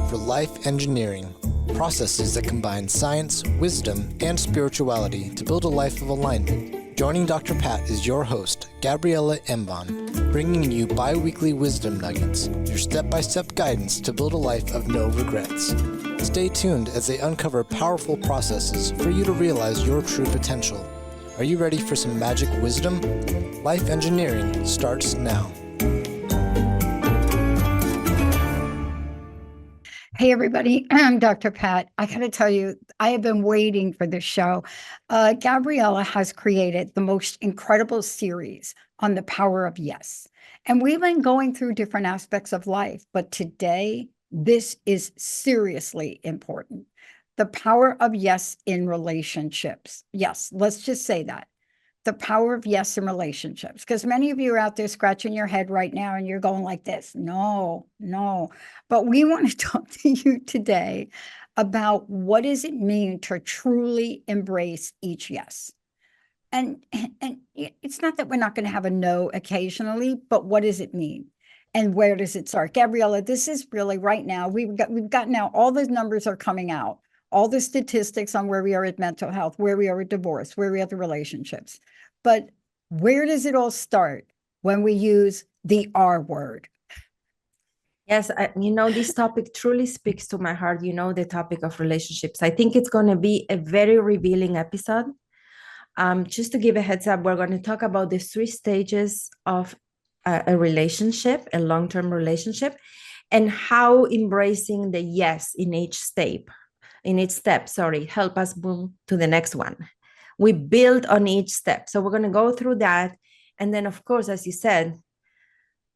for life engineering, processes that combine science, wisdom, and spirituality to build a life of alignment. Joining Dr. Pat is your host, Gabriela Embon, bringing you bi-weekly wisdom nuggets, your step-by-step guidance to build a life of no regrets. Stay tuned as they uncover powerful processes for you to realize your true potential. Are you ready for some magic wisdom? Life engineering starts now. Hey, everybody. I'm Dr. Pat. I got to tell you, I have been waiting for this show. Gabriela has created the most incredible series on the power of yes. And we've been going through different aspects of life, but today, this is seriously important. The power of yes in relationships. Yes, let's just say that. The power of yes in relationships. Because many of you are out there scratching your head right now and you're going like this. No. But we want to talk to you today about what does it mean to truly embrace each yes. And it's not that we're not going to have a no occasionally, but what does it mean? And where does it start? Gabriela, this is really right now, we've got now, all the numbers are coming out, all the statistics on where we are at mental health, where we are at divorce, where we are at the relationships. But where does it all start when we use the R word? Yes, this topic truly speaks to my heart, the topic of relationships. I think it's going to be a very revealing episode. Just to give a heads up, we're going to talk about the 3 stages of a relationship, a long-term relationship, and how embracing the yes in each step, help us move to the next one. We build on each step. So we're going to go through that. And then, of course, as you said,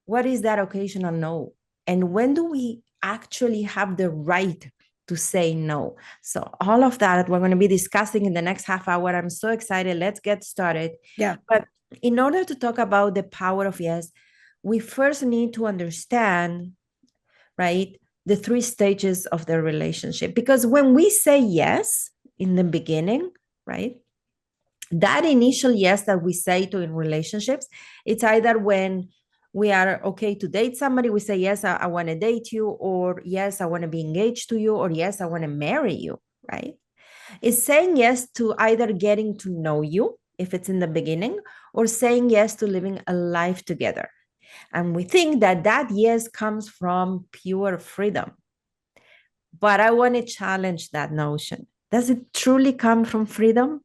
what is that occasional no? And when do we actually have the right to say no? So all of that we're going to be discussing in the next half hour. I'm so excited. Let's get started. Yeah. But in order to talk about the power of yes, we first need to understand, right, the 3 stages of the relationship. Because when we say yes in the beginning, right, that initial yes that we say to in relationships, it's either when we are okay to date somebody, we say, yes, I want to date you, or yes, I want to be engaged to you, or yes, I want to marry you, right? It's saying yes to either getting to know you, if it's in the beginning, or saying yes to living a life together. And we think that that yes comes from pure freedom. But I want to challenge that notion. Does it truly come from freedom?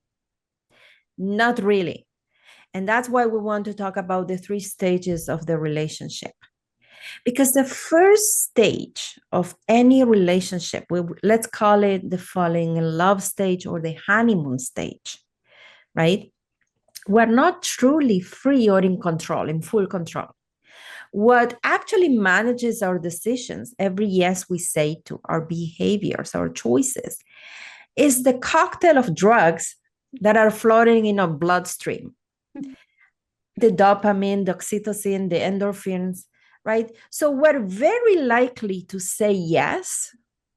Not really. And that's why we want to talk about the 3 stages of the relationship. Because the first stage of any relationship, let's call it the falling in love stage or the honeymoon stage, right? We're not truly free or in control, in full control. What actually manages our decisions, every yes we say to our behaviors, our choices, is the cocktail of drugs that are floating in our bloodstream. The dopamine, the oxytocin, the endorphins, right? So we're very likely to say yes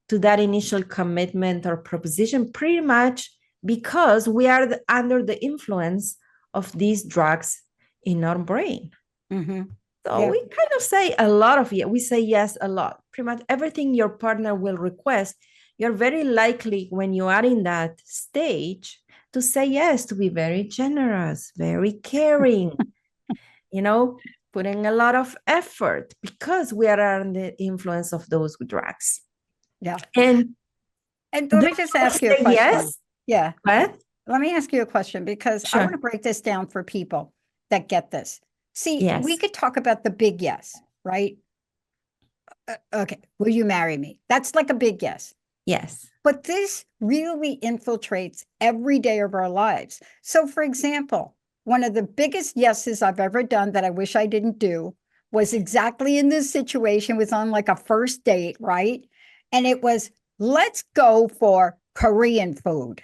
to that initial commitment or proposition pretty much because we are under the influence of these drugs in our brain. Mm-hmm. So we kind of say a lot of yes. We say yes a lot. Pretty much everything your partner will request, you're very likely when you are in that stage to say yes, to be very generous, very caring, putting a lot of effort because we are under the influence of those drugs. Yeah. And let me just ask you a question. Yes. Yeah. What? Let me ask you a question because Sure. I want to break this down for people that get this. See, Yes. we could talk about the big yes, right? Okay. Will you marry me? That's like a big yes. Yes. But this really infiltrates every day of our lives. So, for example, one of the biggest yeses I've ever done that I wish I didn't do was exactly in this situation, was on like a first date, right? And it was, let's go for Korean food.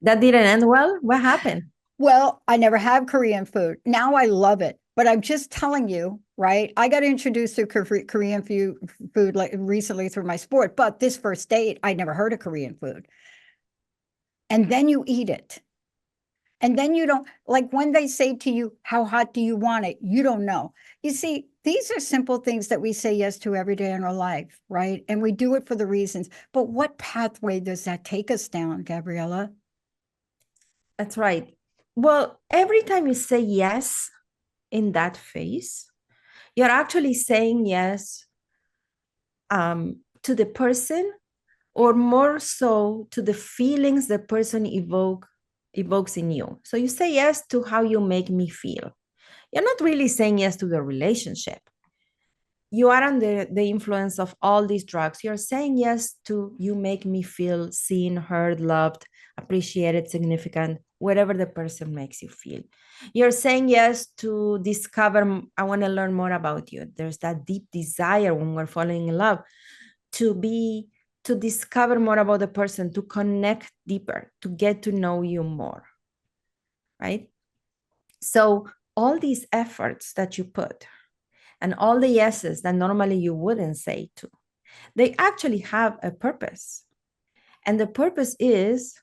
That didn't end well? What happened? Well, I never had Korean food. Now I love it. But I'm just telling you, right? I got introduced to Korean food like recently through my sport. But this first date, I never heard of Korean food. And then you eat it. And then you don't, like when they say to you, how hot do you want it? You don't know. You see, these are simple things that we say yes to every day in our life, right? And we do it for the reasons. But what pathway does that take us down, Gabriela? That's right. Well, every time you say yes in that phase, you're actually saying yes to the person, or more so to the feelings the person evokes in you. So you say yes to how you make me feel. You're not really saying yes to the relationship. You are under the influence of all these drugs. You're saying yes to you make me feel seen, heard, loved, appreciated, significant, whatever the person makes you feel. You're saying yes to discover, I want to learn more about you. There's that deep desire when we're falling in love to discover more about the person, to connect deeper, to get to know you more, right? So all these efforts that you put and all the yeses that normally you wouldn't say to, they actually have a purpose. And the purpose is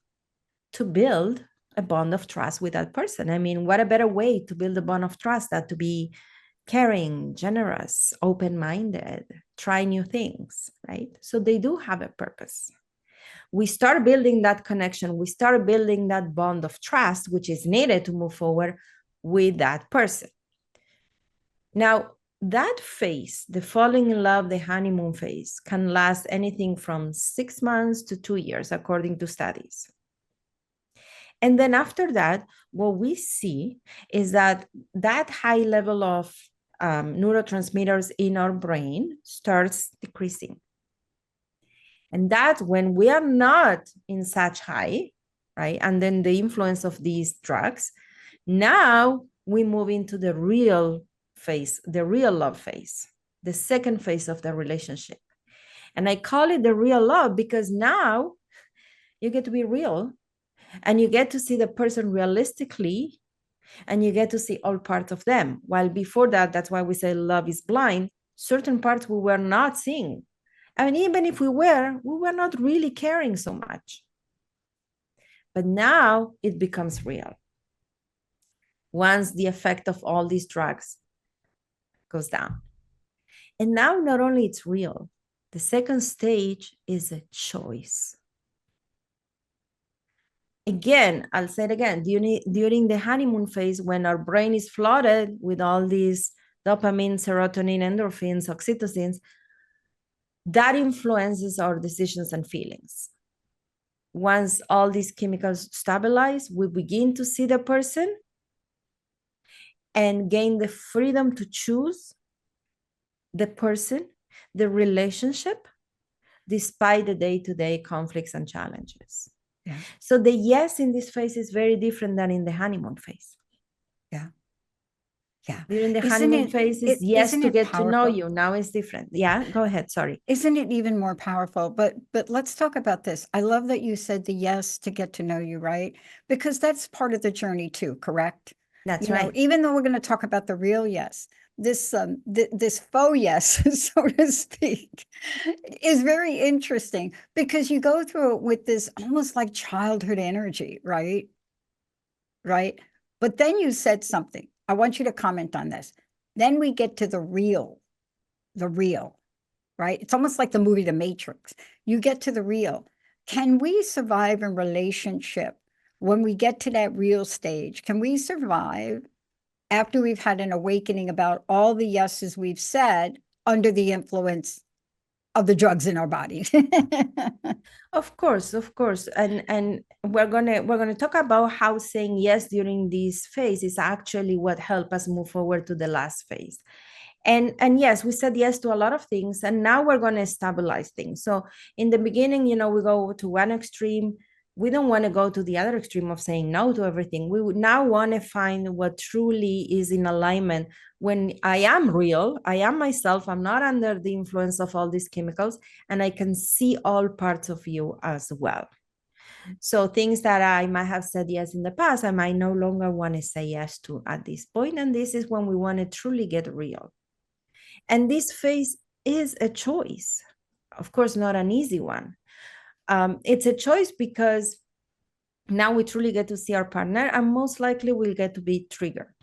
to build a bond of trust with that person. I mean, what a better way to build a bond of trust than to be caring, generous, open-minded, try new things, right? So they do have a purpose. We start building that connection. We start building that bond of trust, which is needed to move forward with that person. Now, that phase, the falling in love, the honeymoon phase, can last anything from 6 months to 2 years, according to studies. And then after that, what we see is that high level of neurotransmitters in our brain starts decreasing. And that's when we are not in such high, right? And then the influence of these drugs, now we move into the real phase, the real love phase, the second phase of the relationship. And I call it the real love because now you get to be real and you get to see the person realistically and you get to see all parts of them. While before that, that's why we say love is blind, certain parts we were not seeing. I mean, even if we were not really caring so much. But now it becomes real. Once the effect of all these drugs goes down. And now not only it's real, the second stage is a choice. Again, I'll say it again, during the honeymoon phase, when our brain is flooded with all these dopamine, serotonin, endorphins, oxytocins, that influences our decisions and feelings. Once all these chemicals stabilize, we begin to see the person and gain the freedom to choose the person, the relationship, despite the day-to-day conflicts and challenges. Yeah. So the yes in this phase is very different than in the honeymoon phase. Yeah. Yeah. During the honeymoon phase is yes to get to know you. Now it's different. Yeah, go ahead. Sorry. Isn't it even more powerful? But let's talk about this. I love that you said the yes to get to know you, right? Because that's part of the journey too, correct? That's You know, right. even though we're going to talk about the real yes, this this faux yes, so to speak, is very interesting because you go through it with this almost like childhood energy, right? Right. But then you said something. I want you to comment on this. Then we get to the real, right? It's almost like the movie The Matrix. You get to the real. Can we survive in relationship when we get to that real stage? Can we survive after we've had an awakening about all the yeses we've said under the influence of the drugs in our body? Of course. And we're gonna talk about how saying yes during this phase is actually what helped us move forward to the last phase. And yes, we said yes to a lot of things, and now we're going to stabilize things. So in the beginning, we go to one extreme. We don't want to go to the other extreme of saying no to everything. We would now want to find what truly is in alignment when I am real, I am myself, I'm not under the influence of all these chemicals, and I can see all parts of you as well. So things that I might have said yes in the past, I might no longer want to say yes to at this point. And this is when we want to truly get real. And this phase is a choice, of course, not an easy one. It's a choice because Now we truly get to see our partner, and most likely we'll get to be triggered.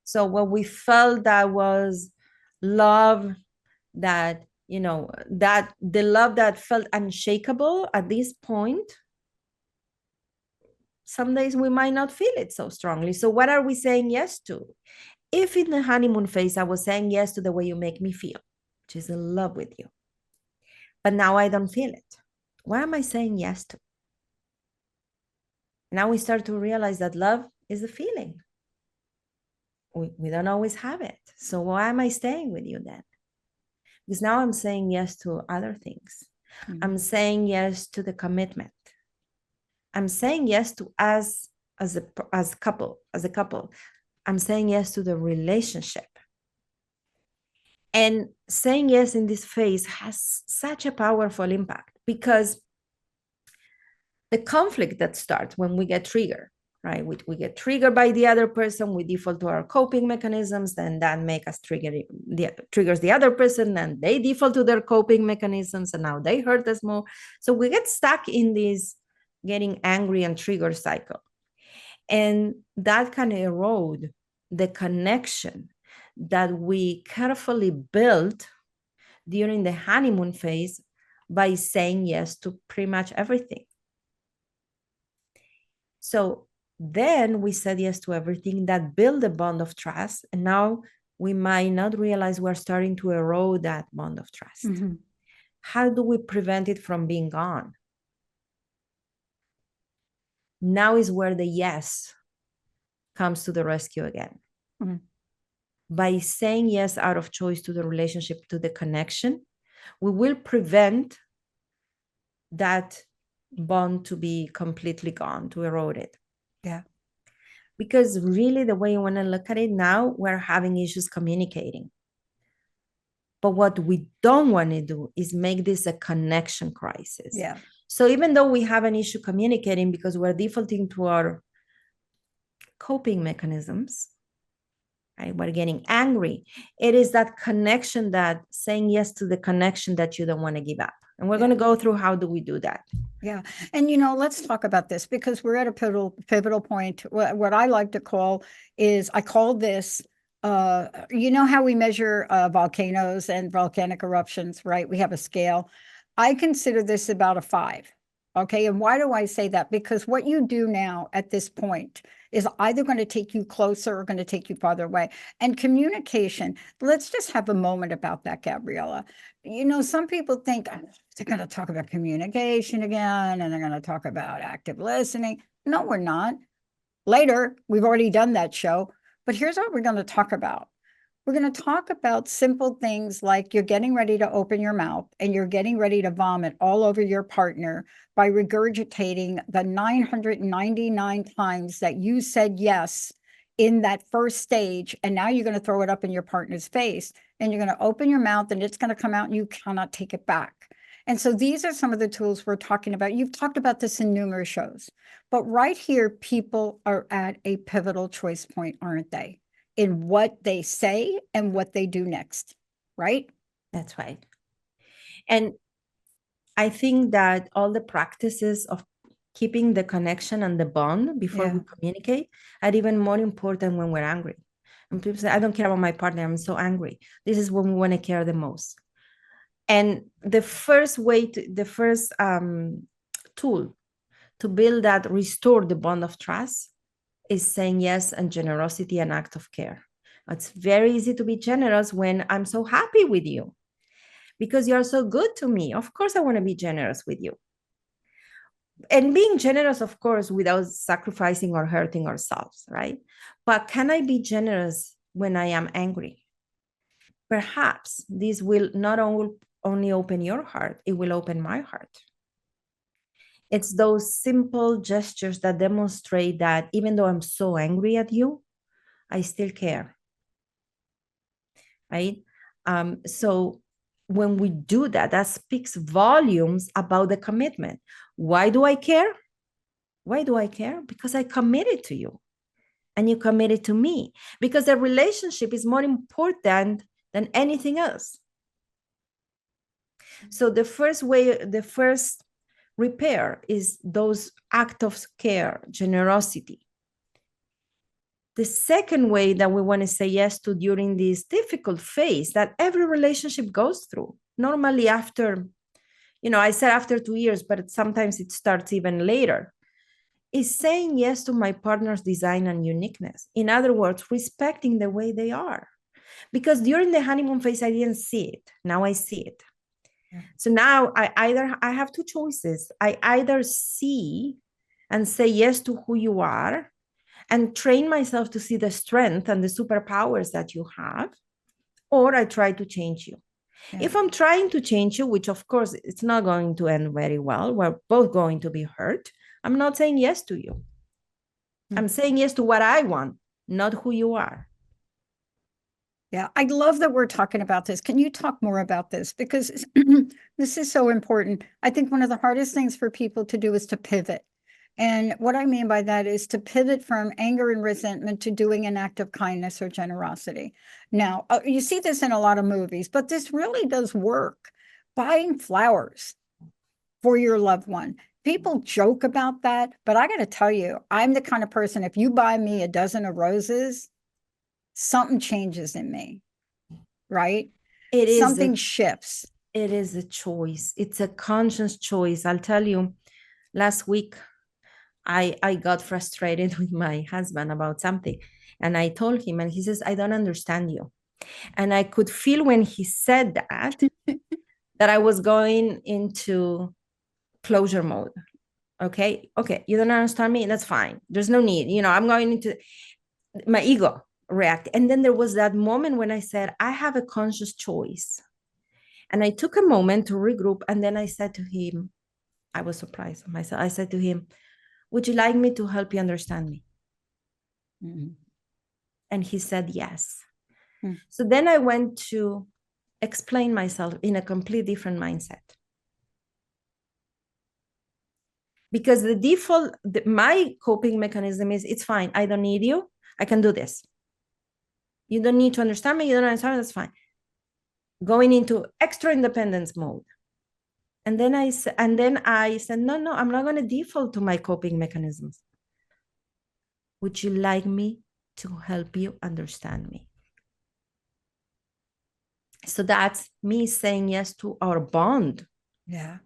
So what we felt that was love, that, that the love that felt unshakable at this point, some days we might not feel it so strongly. So what are we saying yes to? If in the honeymoon phase, I was saying yes to the way you make me feel, which is in love with you, but now I don't feel it, what am I saying yes to? Now we start to realize that love is a feeling. We don't always have it. So why am I staying with you then? Because now I'm saying yes to other things. Mm-hmm. I'm saying yes to the commitment. I'm saying yes to us as a couple. I'm saying yes to the relationship. And saying yes in this phase has such a powerful impact, because the conflict that starts when we get triggered, right? We get triggered by the other person, we default to our coping mechanisms, then that make us triggers the other person, and they default to their coping mechanisms, and now they hurt us more. So we get stuck in this getting angry and trigger cycle. And that can erode the connection that we carefully built during the honeymoon phase by saying yes to pretty much everything. So then we said yes to everything that built a bond of trust. And now we might not realize we're starting to erode that bond of trust. Mm-hmm. How do we prevent it from being gone? Now is where the yes comes to the rescue again. Mm-hmm. By saying yes out of choice to the relationship, to the connection, we will prevent that bond to be completely gone, to erode it. Yeah. Because really, the way you want to look at it now, we're having issues communicating. But what we don't want to do is make this a connection crisis. Yeah. So even though we have an issue communicating because we're defaulting to our coping mechanisms, right? We're getting angry. It is that connection, that saying yes to the connection, that you don't want to give up. And we're going to go through how do we do that. Yeah. And, let's talk about this, because we're at a pivotal point. What I like to call is, I call this, how we measure volcanoes and volcanic eruptions, right? We have a scale. I consider this about a 5. Okay. And why do I say that? Because what you do now at this point is either going to take you closer or going to take you farther away. And communication, let's just have a moment about that, Gabriela. Some people think they're going to talk about communication again, and they're going to talk about active listening. No, we're not. Later, we've already done that show, but here's what we're going to talk about. We're going to talk about simple things like you're getting ready to open your mouth and you're getting ready to vomit all over your partner by regurgitating the 999 times that you said yes in that first stage. And now you're going to throw it up in your partner's face, and you're going to open your mouth and it's going to come out and you cannot take it back. And so these are some of the tools we're talking about. You've talked about this in numerous shows, but right here, people are at a pivotal choice point, aren't they? In what they say and what they do next, right? That's right. And I think that all the practices of keeping the connection and the bond before we communicate are even more important when we're angry. And people say, I don't care about my partner, I'm so angry. This is when we want to care the most. And the first tool to build that, restore the bond of trust, is saying yes and generosity and act of care. It's very easy to be generous when I'm so happy with you because you're so good to me. Of course, I want to be generous with you. And being generous, of course, without sacrificing or hurting ourselves, right? But can I be generous when I am angry? Perhaps this will not only open your heart, it will open my heart. It's those simple gestures that demonstrate that even though I'm so angry at you, I still care, right? So when we do that, that speaks volumes about the commitment. Why do I care? Why do I care? Because I committed to you and you committed to me, because the relationship is more important than anything else. So the first repair, is those acts of care, generosity. The second way that we want to say yes to during this difficult phase that every relationship goes through, normally after, I said after 2 years, but sometimes it starts even later, is saying yes to my partner's design and uniqueness. In other words, respecting the way they are. Because during the honeymoon phase, I didn't see it. Now I see it. Yeah. So now I have two choices. I either see and say yes to who you are and train myself to see the strength and the superpowers that you have, or I try to change you. Yeah. If I'm trying to change you, which of course it's not going to end very well, we're both going to be hurt, I'm not saying yes to you. I'm saying yes to what I want, not who you are. Yeah, I love that we're talking about this. Can you talk more about this? Because this is so important. I think one of the hardest things for people to do is to pivot. And what I mean by that is to pivot from anger and resentment to doing an act of kindness or generosity. Now, you see this in a lot of movies, but this really does work. Buying flowers for your loved one. People joke about that, but I got to tell you, I'm the kind of person, if you buy me a dozen of roses, something changes in me, right? Something shifts. It is a choice. It's a conscious choice. I'll tell you, last week, I got frustrated with my husband about something. And I told him, and he says, I don't understand you. And I could feel when he said that, that I was going into closure mode. Okay, you don't understand me? That's fine. There's no need. I'm going into my ego react. And then there was that moment when I said, I have a conscious choice. And I took a moment to regroup. And then I said to him, I was surprised of myself. I said to him, would you like me to help you understand me? Mm-hmm. And he said, yes. Mm-hmm. So then I went to explain myself in a completely different mindset. Because the default, my coping mechanism is, it's fine. I don't need you. I can do this. You don't need to understand me. You don't understand me. That's fine. Going into extra independence mode. And then I said, no, I'm not going to default to my coping mechanisms. Would you like me to help you understand me? So that's me saying yes to our bond. Yeah.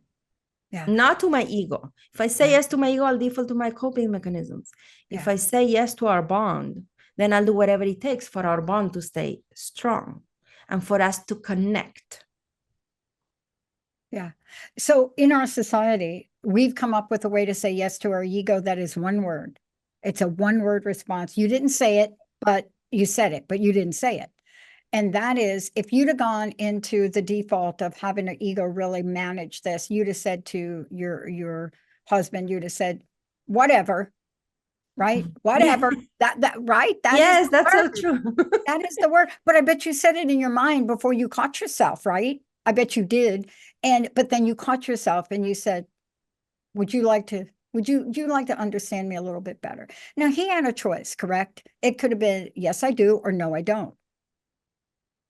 Yeah. Not to my ego. If I say yes to my ego, I'll default to my coping mechanisms. If I say yes to our bond, then I'll do whatever it takes for our bond to stay strong and for us to connect. Yeah. So in our society, we've come up with a way to say yes to our ego that is one word. It's a one-word response. You didn't say it, but you said it, but you didn't say it. And that is, if you'd have gone into the default of having an ego really manage this, you'd have said to your husband, you'd have said, whatever, right? Whatever. That right? Yes, that's so true. That is the word. But I bet you said it in your mind before you caught yourself, right? I bet you did. But then you caught yourself and you said, would you like to understand me a little bit better? Now he had a choice, correct? It could have been, yes, I do, or no, I don't.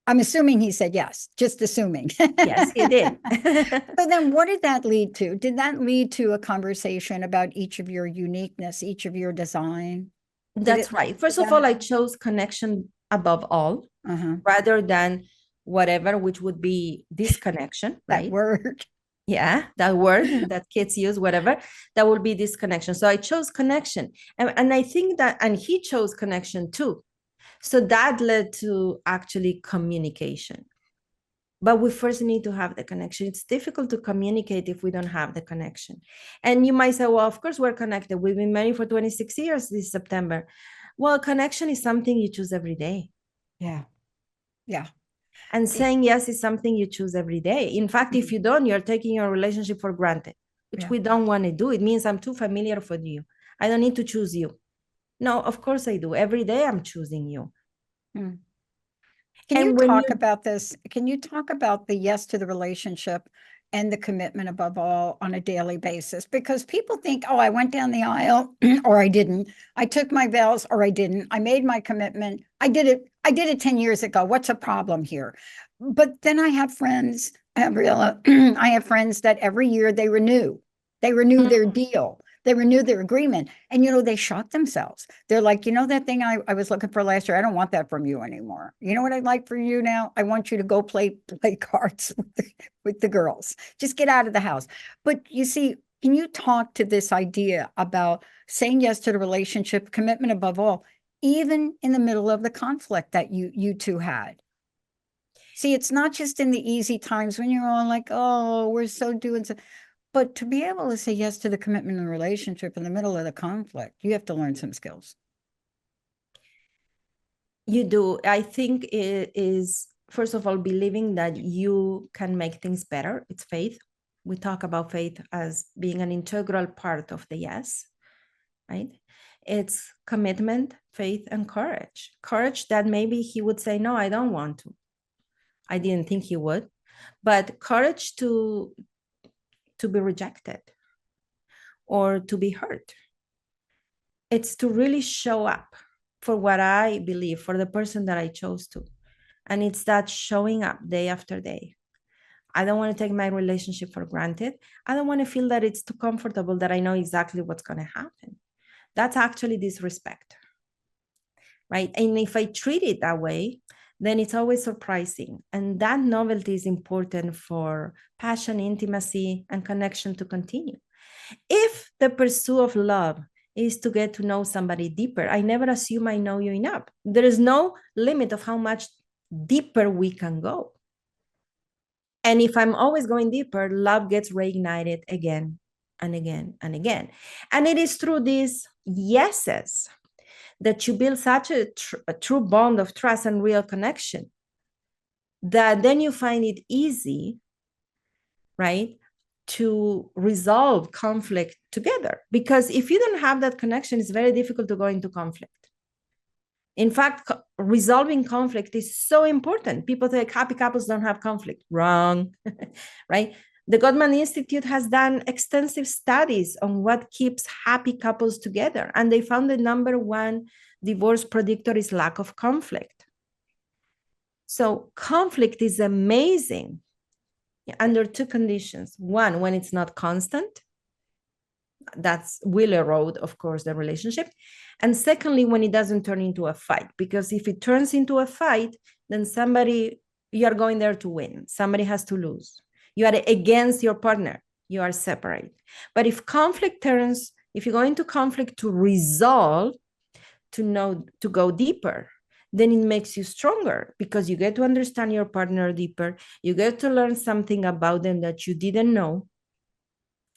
I'm assuming he said yes, just assuming. Yes, he did. So then what did that lead to? Did that lead to a conversation about each of your uniqueness, each of your design? That's right. First of all, I chose connection above all, rather than whatever, which would be disconnection, right? That word. Yeah, that word that kids use, whatever, that would be disconnection. So I chose connection. And I think that, and he chose connection too. So that led to actually communication. But we first need to have the connection. It's difficult to communicate if we don't have the connection. And you might say, well, of course we're connected. We've been married for 26 years this September. Well, connection is something you choose every day. Yeah. Yeah. And saying yes is something you choose every day. In fact, if you don't, you're taking your relationship for granted, which we don't want to do. It means I'm too familiar for you. I don't need to choose you. No, of course I do. Every day I'm choosing you. Can you talk about this? Can you talk about the yes to the relationship and the commitment above all on a daily basis? Because people think, oh, I went down the aisle or I didn't. I took my vows or I didn't. I made my commitment. I did it 10 years ago. What's a problem here? But then I have friends, Gabriela, I have friends that every year they renew They renew their deal. They renew their agreement. And, they shock themselves. They're like, that thing I was looking for last year, I don't want that from you anymore. You know what I'd like for you now? I want you to go play cards with the girls. Just get out of the house. But you see, can you talk to this idea about saying yes to the relationship, commitment above all, even in the middle of the conflict that you two had? See, it's not just in the easy times when you're all like, oh, we're so doing so. But to be able to say yes to the commitment in the relationship in the middle of the conflict, you have to learn some skills. You do. I think it is, first of all, believing that you can make things better. It's faith. We talk about faith as being an integral part of the yes, right? It's commitment, faith, and courage. Courage that maybe he would say, no, I don't want to. I didn't think he would. But courage to be rejected or to be hurt. It's to really show up for what I believe, for the person that I chose to. And it's that showing up day after day. I don't want to take my relationship for granted. I don't want to feel that it's too comfortable, that I know exactly what's going to happen. That's actually disrespect, right? And if I treat it that way, then it's always surprising. And that novelty is important for passion, intimacy, and connection to continue. If the pursuit of love is to get to know somebody deeper, I never assume I know you enough. There is no limit of how much deeper we can go. And if I'm always going deeper, love gets reignited again and again and again. And it is through these yeses that you build such a true bond of trust and real connection, that then you find it easy, right, to resolve conflict together. Because if you don't have that connection, it's very difficult to go into conflict. In fact, resolving conflict is so important. People think happy couples don't have conflict. Wrong, right? The Gottman Institute has done extensive studies on what keeps happy couples together. And they found the number one divorce predictor is lack of conflict. So conflict is amazing under two conditions. One, when it's not constant, that's will erode, of course, the relationship. And secondly, when it doesn't turn into a fight, because if it turns into a fight, then you are going there to win. Somebody has to lose. You are against your partner. You are separate. But if if you go into conflict to resolve, to go deeper, then it makes you stronger, because you get to understand your partner deeper. You get to learn something about them that you didn't know.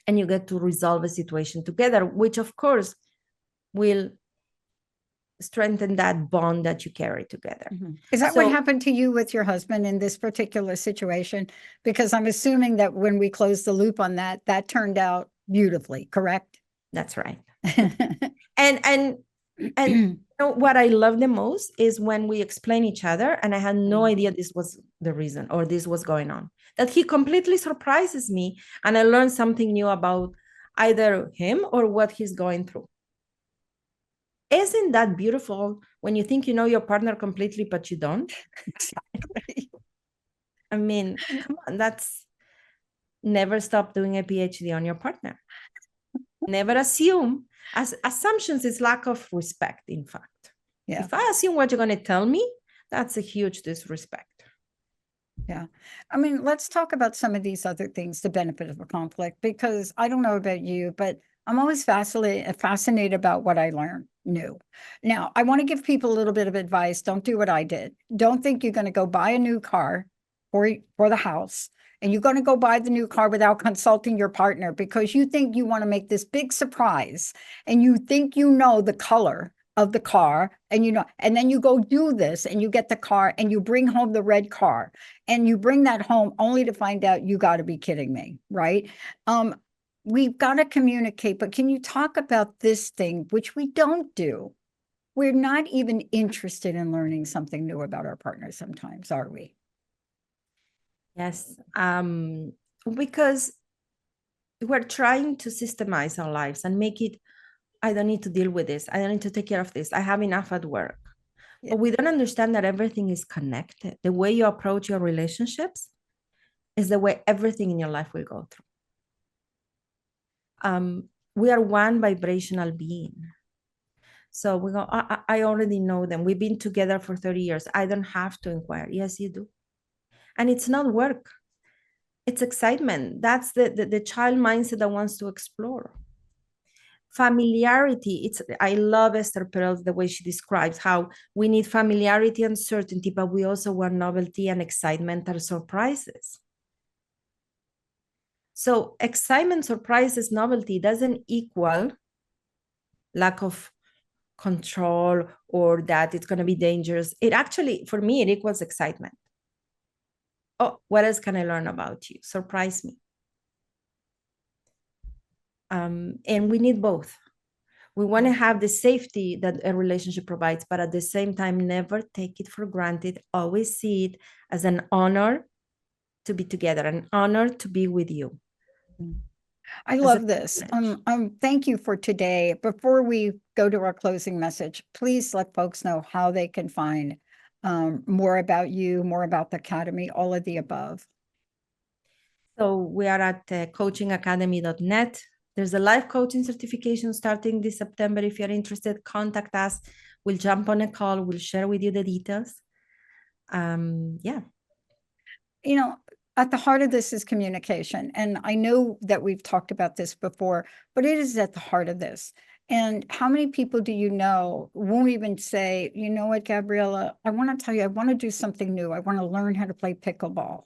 And you get to resolve a situation together, which of course will strengthen that bond that you carry together. Mm-hmm. Is that what happened to you with your husband in this particular situation? Because I'm assuming that when we closed the loop on that turned out beautifully, correct? That's right. and what I love the most is when we explain each other, and I had no idea this was the reason or this was going on, that he completely surprises me and I learn something new about either him or what he's going through. Isn't that beautiful when you think you know your partner completely, but you don't? Exactly. I mean, come on, that's never stop doing a PhD on your partner. Never assume. Assumptions is lack of respect, in fact. Yeah. If I assume what you're going to tell me, that's a huge disrespect. Yeah. I mean, let's talk about some of these other things, the benefit of a conflict, because I don't know about you, but I'm always fascinated about what I learn new. Now, I want to give people a little bit of advice. Don't do what I did. Don't think you're going to go buy a new car for the house, and you're going to go buy the new car without consulting your partner, because you think you want to make this big surprise and you think you know the color of the car, and and then you go do this and you get the car and you bring home the red car and you bring that home only to find out you got to be kidding me, right? We've got to communicate, but can you talk about this thing, which we don't do? We're not even interested in learning something new about our partner sometimes, are we? Yes, because we're trying to systemize our lives and make it, I don't need to deal with this. I don't need to take care of this. I have enough at work. Yeah. But we don't understand that everything is connected. The way you approach your relationships is the way everything in your life will go through. We are one vibrational being. So we go, I already know them. We've been together for 30 years. I don't have to inquire. Yes, you do. And it's not work. It's excitement. That's the child mindset that wants to explore. Familiarity. I love Esther Perel, the way she describes how we need familiarity and certainty, but we also want novelty and excitement and surprises. So excitement, surprises, novelty doesn't equal lack of control or that it's going to be dangerous. It actually, for me, it equals excitement. Oh, what else can I learn about you? Surprise me. And we need both. We want to have the safety that a relationship provides, but at the same time, never take it for granted. Always see it as an honor to be together, an honor to be with you. I love this. Thank you for today. Before we go to our closing message, please let folks know how they can find more about you, more about the Academy, all of the above. So we are at coachingacademy.net. There's a life coaching certification starting this September. If you're interested, contact us. We'll jump on a call. We'll share with you the details. Yeah. You know, at the heart of this is communication. And I know that we've talked about this before, but it is at the heart of this. And how many people do you know won't even say, you know what, Gabriela, I want to tell you, I want to do something new. I want to learn how to play pickleball.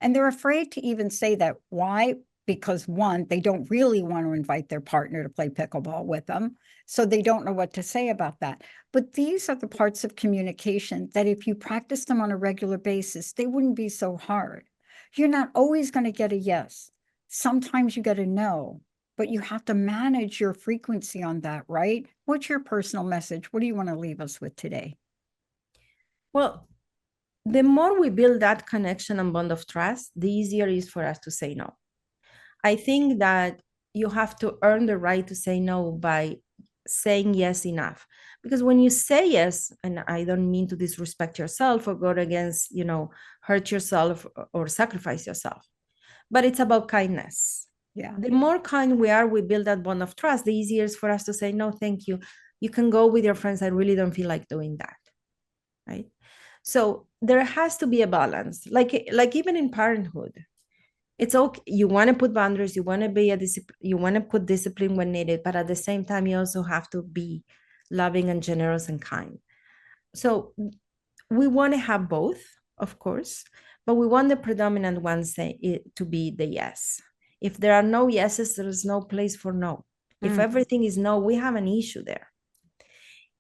And they're afraid to even say that. Why? Because one, they don't really want to invite their partner to play pickleball with them. So they don't know what to say about that. But these are the parts of communication that if you practice them on a regular basis, they wouldn't be so hard. You're not always going to get a yes. Sometimes you get a no, but you have to manage your frequency on that, right? What's your personal message? What do you want to leave us with today? Well, the more we build that connection and bond of trust, the easier it is for us to say no. I think that you have to earn the right to say no by saying yes enough. Because when you say yes, and I don't mean to disrespect yourself or go against, hurt yourself or sacrifice yourself, but it's about kindness. Yeah. The more kind we are, we build that bond of trust, the easier it's for us to say, no, thank you. You can go with your friends. I really don't feel like doing that. Right? So there has to be a balance, like even in parenthood. It's okay. You want to put boundaries. You want to you want to put discipline when needed, but at the same time, you also have to be loving and generous and kind. So we want to have both, of course, but we want the predominant one to be the yes. If there are no yeses, there is no place for no. If everything is no, we have an issue there.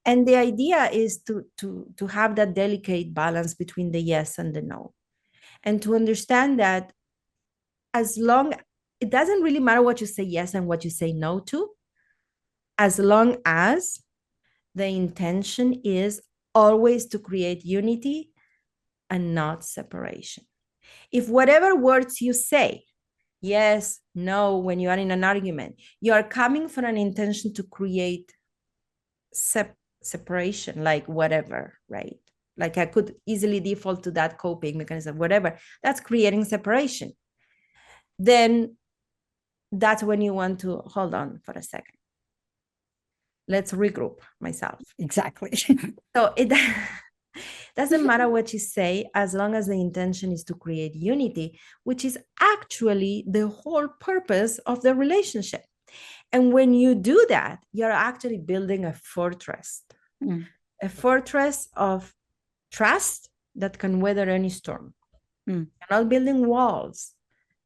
And the idea is to have that delicate balance between the yes and the no, and to understand that it doesn't really matter what you say yes and what you say no to, as long as the intention is always to create unity and not separation. If whatever words you say, yes, no, when you are in an argument, you are coming from an intention to create separation, like whatever, right? Like I could easily default to that coping mechanism, whatever, that's creating separation. Then that's when you want to hold on for a second. Let's regroup myself. Exactly. So it doesn't matter what you say, as long as the intention is to create unity, which is actually the whole purpose of the relationship. And when you do that, you're actually building a fortress of trust that can weather any storm. You're not building walls.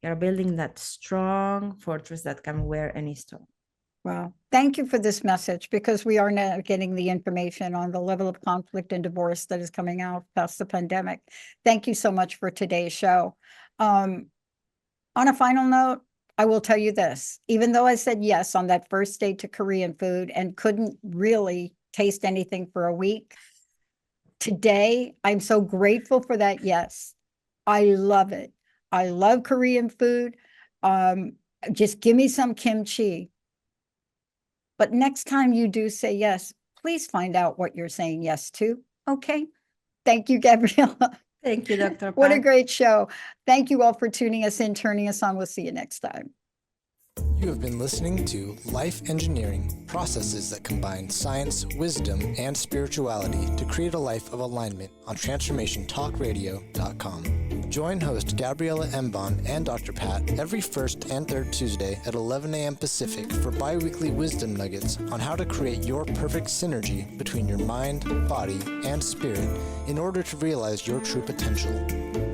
You're building that strong fortress that can wear any storm. Wow. Thank you for this message, because we are now getting the information on the level of conflict and divorce that is coming out past the pandemic. Thank you so much for today's show. On a final note, I will tell you this, even though I said yes on that first date to Korean food and couldn't really taste anything for a week, today I'm so grateful for that yes. I love it. I love Korean food. Just give me some kimchi. But next time you do say yes, please find out what you're saying yes to. Okay. Thank you, Gabriela. Thank you, Dr. What a Pat. great show. Thank you all for tuning us in, turning us on. We'll see you next time. You have been listening to Life Engineering, processes that combine science, wisdom, and spirituality to create a life of alignment on transformationtalkradio.com. Join host Gabriela Embon and Dr. Pat every first and third Tuesday at 11 a.m. Pacific for bi-weekly wisdom nuggets on how to create your perfect synergy between your mind, body, and spirit in order to realize your true potential.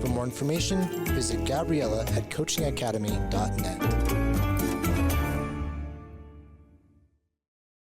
For more information, visit Gabriela at coachingacademy.net.